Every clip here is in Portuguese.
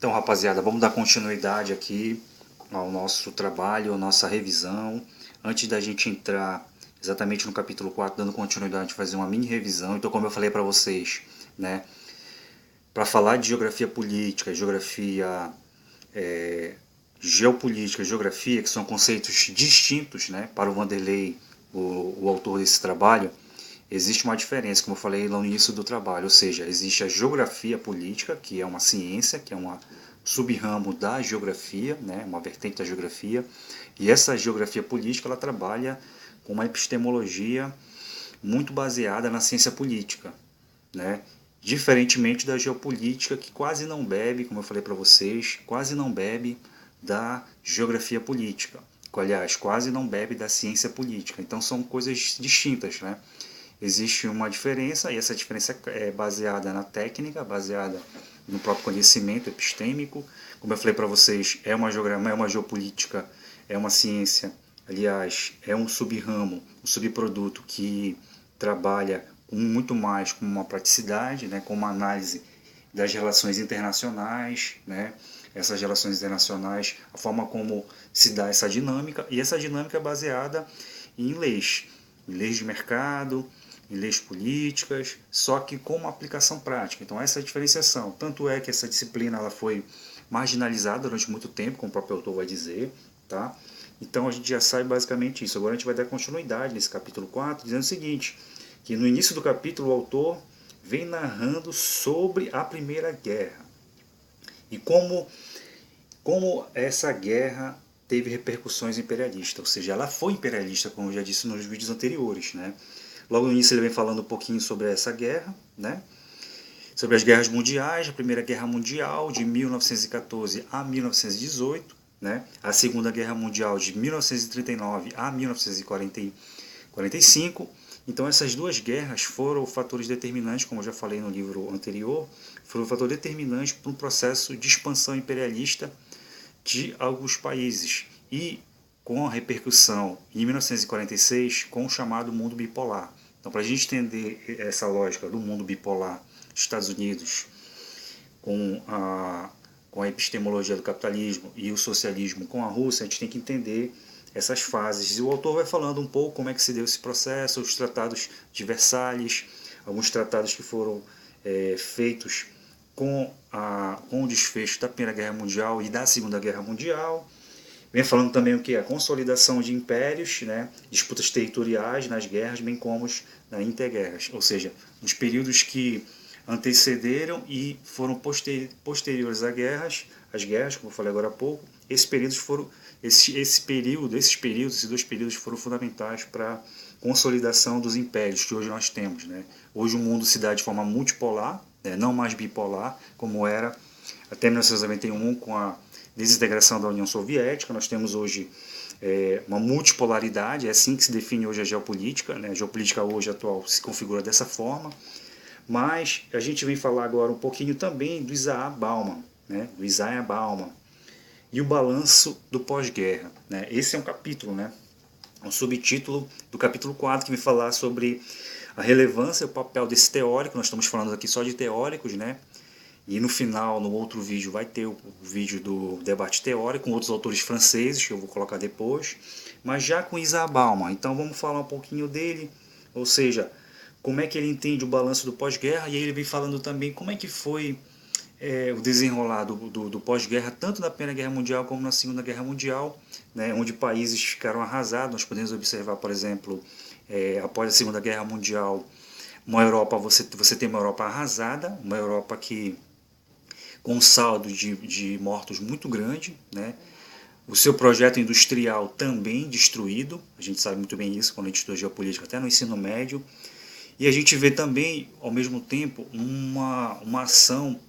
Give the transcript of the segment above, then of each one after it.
Então, rapaziada, vamos dar continuidade aqui ao nosso trabalho, à nossa revisão. Antes da gente entrar exatamente no capítulo 4, dando continuidade, fazer uma mini revisão. Então, como eu falei para vocês, né, para falar de geografia política, geografia geopolítica, geografia, que são conceitos distintos, né, para o Vanderlei, o autor desse trabalho, existe uma diferença, como eu falei lá no início do trabalho, ou seja, existe a geografia política, que é uma ciência, que é um sub-ramo da geografia, né, uma vertente da geografia, e essa geografia política ela trabalha com uma epistemologia muito baseada na ciência política, né, diferentemente da geopolítica, que quase não bebe, como eu falei para vocês, quase não bebe da geografia política, que, aliás, quase não bebe da ciência política. Então são coisas distintas, né? Existe uma diferença, e essa diferença é baseada na técnica, baseada no próprio conhecimento epistêmico. Como eu falei para vocês, é uma geopolítica, é uma ciência, aliás, é um sub-ramo, um subproduto que trabalha muito mais com uma praticidade, né, com uma análise das relações internacionais, né, essas relações internacionais, a forma como se dá essa dinâmica, e essa dinâmica é baseada em leis de mercado, em leis políticas, só que com uma aplicação prática. Então essa é a diferenciação. Tanto é que essa disciplina ela foi marginalizada durante muito tempo, como o próprio autor vai dizer, tá? Então a gente já sabe basicamente isso. Agora a gente vai dar continuidade nesse capítulo 4, dizendo o seguinte, que no início do capítulo o autor vem narrando sobre a Primeira Guerra e como essa guerra teve repercussões imperialistas, ou seja, ela foi imperialista, como eu já disse nos vídeos anteriores, né? Logo no início ele vem falando um pouquinho sobre essa guerra, né? Sobre as guerras mundiais, a Primeira Guerra Mundial de 1914 a 1918, né? A Segunda Guerra Mundial de 1939 a 1945. Então essas duas guerras foram fatores determinantes, como eu já falei no livro anterior, foram fatores determinantes para um processo de expansão imperialista de alguns países e com a repercussão em 1946 com o chamado mundo bipolar. Então, para a gente entender essa lógica do mundo bipolar, Estados Unidos com a epistemologia do capitalismo e o socialismo com a Rússia, a gente tem que entender essas fases. E o autor vai falando um pouco como é que se deu esse processo, os tratados de Versalhes, alguns tratados que foram feitos com o desfecho da Primeira Guerra Mundial e da Segunda Guerra Mundial. Vem falando também o que? A consolidação de impérios, né, disputas territoriais nas guerras, bem como nas interguerras, ou seja, os períodos que antecederam e foram posteriores às guerras, como eu falei agora há pouco. Esses dois períodos foram fundamentais para a consolidação dos impérios que hoje nós temos, né? Hoje o mundo se dá de forma multipolar, né, não mais bipolar, como era até 1991 com a desintegração da União Soviética. Nós temos hoje uma multipolaridade, é assim que se define hoje a geopolítica, né? A geopolítica hoje atual se configura dessa forma, mas a gente vem falar agora um pouquinho também do Isaiah Bauman, né? Do Isaiah Bauman e o balanço do pós-guerra, né? Esse é um capítulo, né? Um subtítulo do capítulo 4 que vai falar sobre a relevância e o papel desse teórico. Nós estamos falando aqui só de teóricos, né? E no final, no outro vídeo, vai ter o vídeo do debate teórico com outros autores franceses, que eu vou colocar depois, mas já com Isaiah Bauman. Então vamos falar um pouquinho dele, ou seja, como é que ele entende o balanço do pós-guerra, e aí ele vem falando também como é que foi o desenrolar do pós-guerra, tanto na Primeira Guerra Mundial como na Segunda Guerra Mundial, né, onde países ficaram arrasados. Nós podemos observar, por exemplo, após a Segunda Guerra Mundial, uma Europa, você tem uma Europa arrasada, uma Europa que com um saldo de mortos muito grande, né? O seu projeto industrial também destruído, a gente sabe muito bem isso quando a gente estuda geopolítica, até no ensino médio, e a gente vê também, ao mesmo tempo, uma ação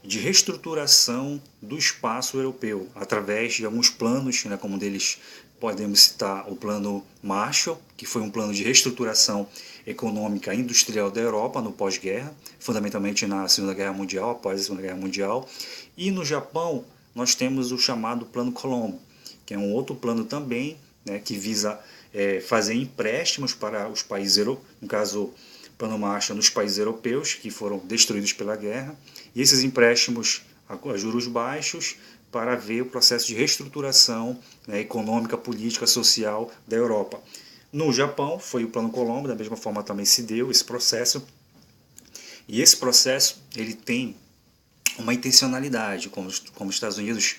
de reestruturação do espaço europeu, através de alguns planos, né, como deles podemos citar o plano Marshall, que foi um plano de reestruturação econômica e industrial da Europa no pós-guerra, fundamentalmente na Segunda Guerra Mundial, após a Segunda Guerra Mundial. E no Japão nós temos o chamado Plano Colombo, que é um outro plano também, né, que visa fazer empréstimos para os países europeus, no caso Plano Marshall nos países europeus que foram destruídos pela guerra, e esses empréstimos a juros baixos para ver o processo de reestruturação, né, econômica, política, social da Europa. No Japão foi o Plano Colombo, da mesma forma também se deu esse processo. E esse processo ele tem uma intencionalidade, como os Estados Unidos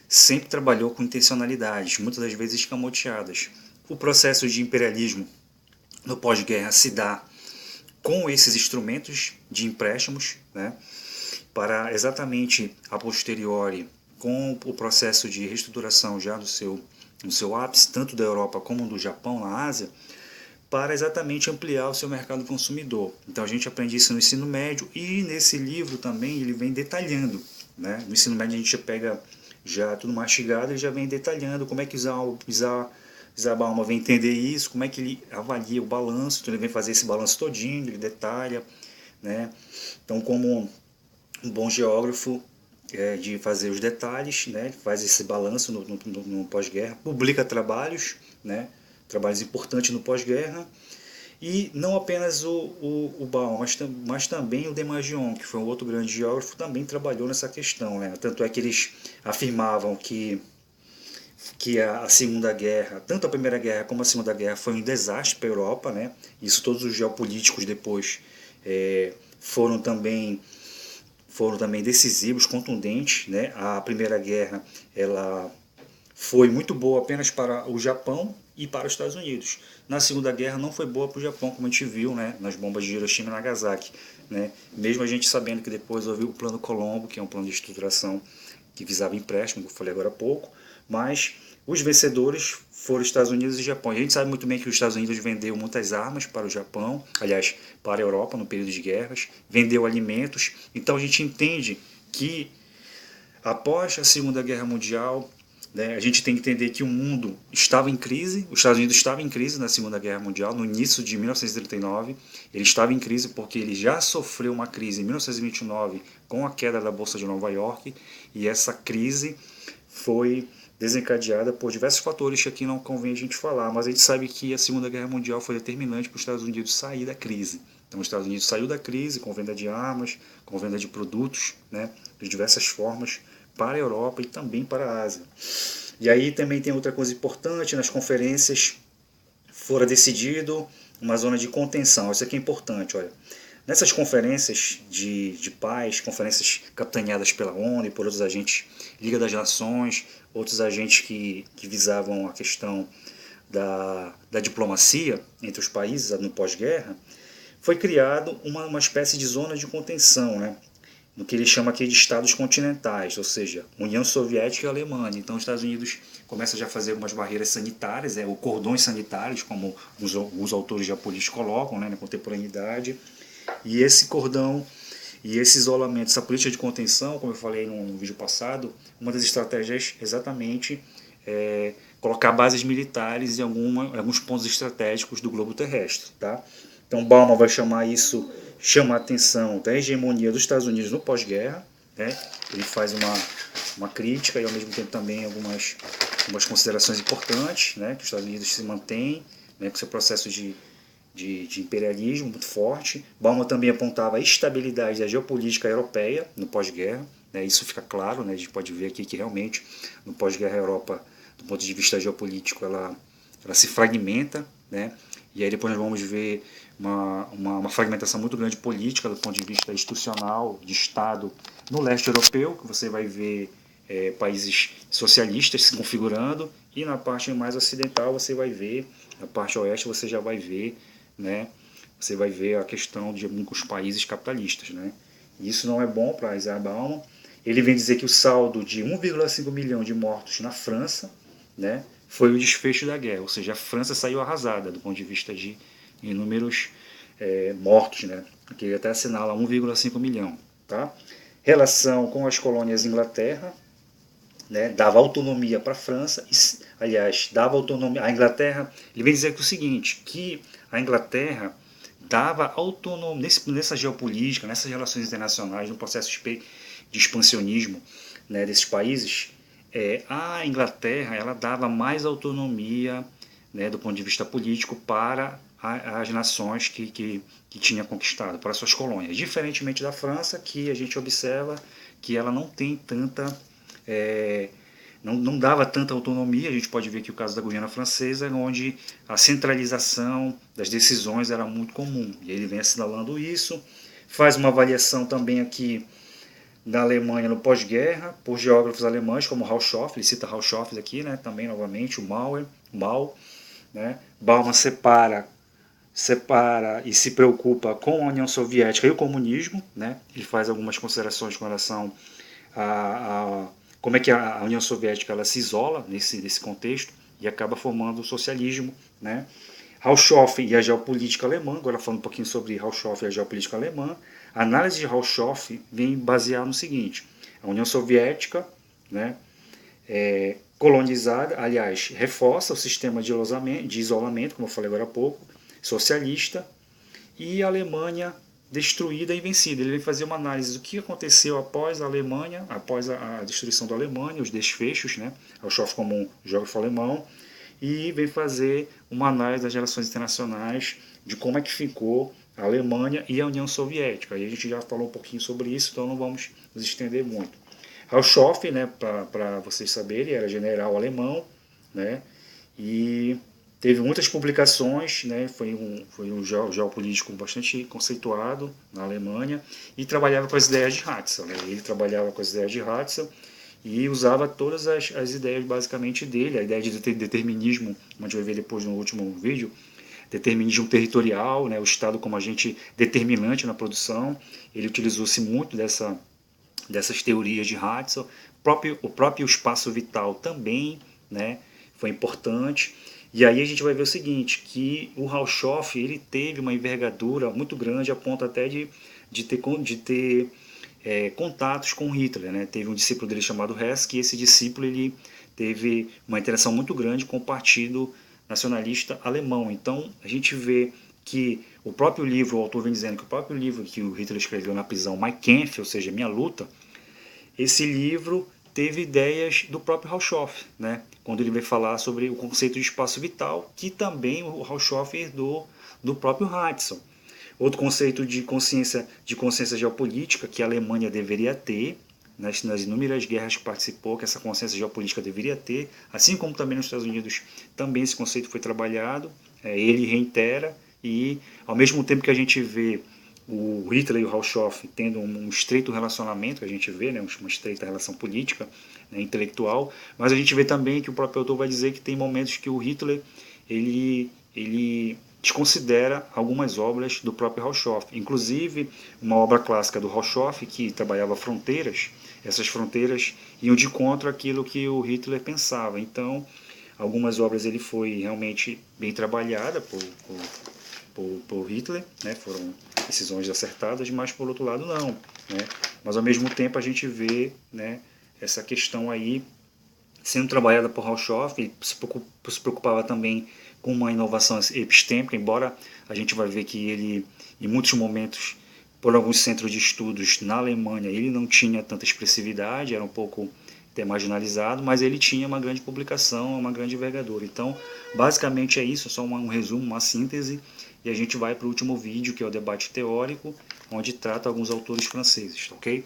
sempre trabalhou com intencionalidades, muitas das vezes escamoteadas. O processo de imperialismo no pós-guerra se dá com esses instrumentos de empréstimos, né, para exatamente a posteriori, com o processo de reestruturação já no seu ápice, tanto da Europa como do Japão, na Ásia, para exatamente ampliar o seu mercado consumidor. Então a gente aprende isso no ensino médio e nesse livro também ele vem detalhando, né? No ensino médio a gente pega já tudo mastigado e já vem detalhando como é que Isaac Bauman vem entender isso, como é que ele avalia o balanço, então ele vem fazer esse balanço todinho, ele detalha, né? Então, como um bom geógrafo de fazer os detalhes, né? Faz esse balanço no pós-guerra, publica trabalhos, né? Trabalhos importantes no pós-guerra, e não apenas o Bauman, mas também o Demargion, que foi um outro grande geógrafo, também trabalhou nessa questão, né? Tanto é que eles afirmavam que a Segunda Guerra, tanto a Primeira Guerra como a Segunda Guerra, foi um desastre para a Europa, né? Isso todos os geopolíticos depois foram também decisivos, contundentes, né? A Primeira Guerra ela foi muito boa apenas para o Japão e para os Estados Unidos. Na Segunda Guerra não foi boa para o Japão, como a gente viu, né, nas bombas de Hiroshima e Nagasaki, né? Mesmo a gente sabendo que depois houve o Plano Colombo, que é um plano de estruturação que visava empréstimo, que eu falei agora há pouco, mas os vencedores foram os Estados Unidos e Japão. E a gente sabe muito bem que os Estados Unidos vendeu muitas armas para o Japão, aliás, para a Europa no período de guerras, vendeu alimentos. Então a gente entende que após a Segunda Guerra Mundial, né, a gente tem que entender que o mundo estava em crise, os Estados Unidos estava em crise na Segunda Guerra Mundial, no início de 1939, ele estava em crise porque ele já sofreu uma crise em 1929 com a queda da Bolsa de Nova York, e essa crise foi desencadeada por diversos fatores que aqui não convém a gente falar, mas a gente sabe que a Segunda Guerra Mundial foi determinante para os Estados Unidos sair da crise. Então os Estados Unidos saiu da crise com venda de armas, com venda de produtos, né, de diversas formas, para a Europa e também para a Ásia. E aí também tem outra coisa importante, nas conferências fora decidido uma zona de contenção, isso aqui é importante, olha. Nessas conferências de paz, conferências capitaneadas pela ONU e por outros agentes, Liga das Nações, outros agentes que visavam a questão da diplomacia entre os países no pós-guerra, foi criado uma espécie de zona de contenção, né? No que ele chama aqui de estados continentais, ou seja, União Soviética e Alemanha. Então os Estados Unidos começam já a fazer algumas barreiras sanitárias, ou cordões sanitários, como os autores geopolíticos colocam, né, na contemporaneidade. E esse cordão e esse isolamento, essa política de contenção, como eu falei no vídeo passado, uma das estratégias exatamente é colocar bases militares em alguns pontos estratégicos do globo terrestre. Tá? Então Bauman vai chamar a atenção da hegemonia dos Estados Unidos no pós-guerra, né? Ele faz uma crítica e ao mesmo tempo também algumas considerações importantes, né? Que os Estados Unidos se mantêm, né, com seu processo de imperialismo muito forte. Bauman também apontava a estabilidade da geopolítica europeia no pós-guerra, né? Isso fica claro, né? A gente pode ver aqui que realmente no pós-guerra a Europa, do ponto de vista geopolítico, ela se fragmenta, né? E aí depois nós vamos ver uma fragmentação muito grande política do ponto de vista institucional, de Estado, no leste europeu, que você vai ver países socialistas se configurando, e na parte mais ocidental você vai ver, na parte oeste você já vai ver, né, você vai ver a questão de alguns países capitalistas, né? E isso não é bom para Isaac Bauman. Ele vem dizer que o saldo de 1,5 milhão de mortos na França, né, foi o desfecho da guerra, ou seja, a França saiu arrasada do ponto de vista de inúmeros mortos, né? Aqui ele até assinala 1,5 milhão. Tá? Relação com as colônias Inglaterra, né, dava autonomia para a França, aliás, dava autonomia à Inglaterra. Ele vem dizer que o seguinte, que a Inglaterra dava autonomia nessa geopolítica, nessas relações internacionais, no processo de expansionismo, né, desses países. A Inglaterra ela dava mais autonomia, né, do ponto de vista político para às nações que tinha conquistado, para suas colônias. Diferentemente da França, que a gente observa que ela não tem tanta... não dava tanta autonomia. A gente pode ver aqui o caso da Guiana Francesa, onde a centralização das decisões era muito comum. E ele vem assinalando isso, faz uma avaliação também aqui da Alemanha no pós-guerra, por geógrafos alemães como Haushoff, ele cita Haushoff aqui, né, também novamente, o Mauer, né. Bauman separa e se preocupa com a União Soviética e o comunismo, né. Ele faz algumas considerações com relação a como é que a União Soviética ela se isola nesse contexto e acaba formando o socialismo, né. Haushoff e a geopolítica alemã, agora falando um pouquinho sobre Haushoff e a geopolítica alemã. A análise de Haushoff vem basear no seguinte: a União Soviética, né, colonizada, aliás, reforça o sistema de isolamento, como eu falei agora há pouco, socialista, e a Alemanha destruída e vencida. Ele vem fazer uma análise do que aconteceu após a Alemanha, após a destruição da Alemanha, os desfechos, né, Haushoff como um geógrafo alemão, e vem fazer uma análise das relações internacionais, de como é que ficou a Alemanha e a União Soviética. Aí a gente já falou um pouquinho sobre isso, então não vamos nos estender muito. Haushoff, né, para vocês saberem, era general alemão, né, e teve muitas publicações, né, foi um geopolítico bastante conceituado na Alemanha, e trabalhava com as ideias de Ratzel. Né, ele trabalhava com as ideias de Ratzel e usava todas as ideias basicamente dele, a ideia de determinismo, como a gente vai ver depois no último vídeo, determinismo territorial, né, o Estado como agente determinante na produção. Ele utilizou-se muito dessas teorias de Ratzel. O próprio espaço vital também, né, foi importante. E aí a gente vai ver o seguinte, que o Haushoff ele teve uma envergadura muito grande, a ponto até de ter contatos com Hitler. Né? Teve um discípulo dele chamado Hess, que esse discípulo ele teve uma interação muito grande com o Partido Nacionalista Alemão. Então a gente vê que o próprio livro, o autor vem dizendo que o próprio livro que o Hitler escreveu na prisão, Mein Kampf, ou seja, Minha Luta, esse livro teve ideias do próprio Haushoff, né? Quando ele vai falar sobre o conceito de espaço vital, que também o Haushoff herdou do próprio Ratzel. Outro conceito de consciência geopolítica que a Alemanha deveria ter, nas inúmeras guerras que participou, que essa consciência geopolítica deveria ter, assim como também nos Estados Unidos, também esse conceito foi trabalhado, ele reitera, e ao mesmo tempo que a gente vê o Hitler e o Haushoff tendo um estreito relacionamento, que a gente vê, né, uma estreita relação política, né, intelectual, mas a gente vê também que o próprio autor vai dizer que tem momentos que o Hitler ele desconsidera algumas obras do próprio Haushoff. Inclusive, uma obra clássica do Haushoff, que trabalhava fronteiras, essas fronteiras iam de encontro àquilo que o Hitler pensava. Então, algumas obras ele foi realmente bem trabalhada por Hitler, né? Foram decisões acertadas, mas por outro lado não. Né? Mas ao mesmo tempo a gente vê, né, essa questão aí sendo trabalhada por Haushoff. Ele se preocupava também com uma inovação epistêmica, embora a gente vai ver que ele, em muitos momentos, por alguns centros de estudos na Alemanha, ele não tinha tanta expressividade, era um pouco até marginalizado, mas ele tinha uma grande publicação, uma grande envergadura. Então, basicamente é isso, só um resumo, uma síntese, e a gente vai para o último vídeo, que é o debate teórico, onde trata alguns autores franceses, ok?